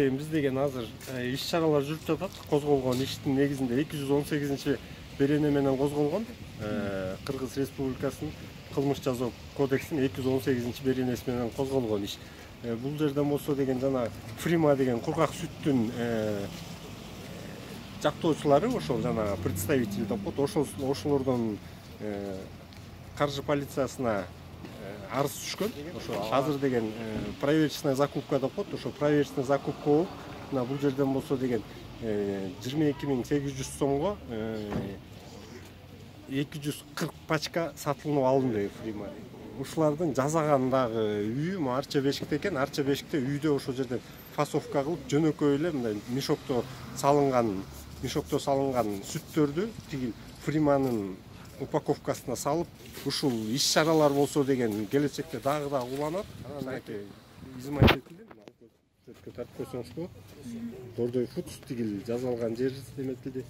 деген биз деген азыр иш чаралар жүрүп жатат. Козголгон иштин негизинде 218-берене менен козголгон. Кыргыз Республикасынын кылмыш жазуу кодексинин 218-беренеси менен козголгон иш. Бул жерден болсо деген жана Фрима деген кургак сүттүн жактоочулары, ошол жана представитель деп коет, ошолордон каржы полициясына арыз түшкөн. Ошо азыр деген проверочная закупка деп коет. Ошо проверочная закупка болуп, мына бул жерден болсо деген 22.800 сомго 240 пачка сатылынып алынды Фрима. Ушулардын жасагандагы үйү Арча Бешикте экен. Арча Бешикте үйдө ошол жерде фасовка кылып жөнөкөй эле мындай мешокто салынган сүттөрдү тигил Фриманын упаковкасына салып, ушул иш чаралар болсо деген келечекте дагы уланат. Мынакей измайт этилди. Сөткө тартып койсоңуз болот. Дордой Фудс тигил жазылган жер эметилди.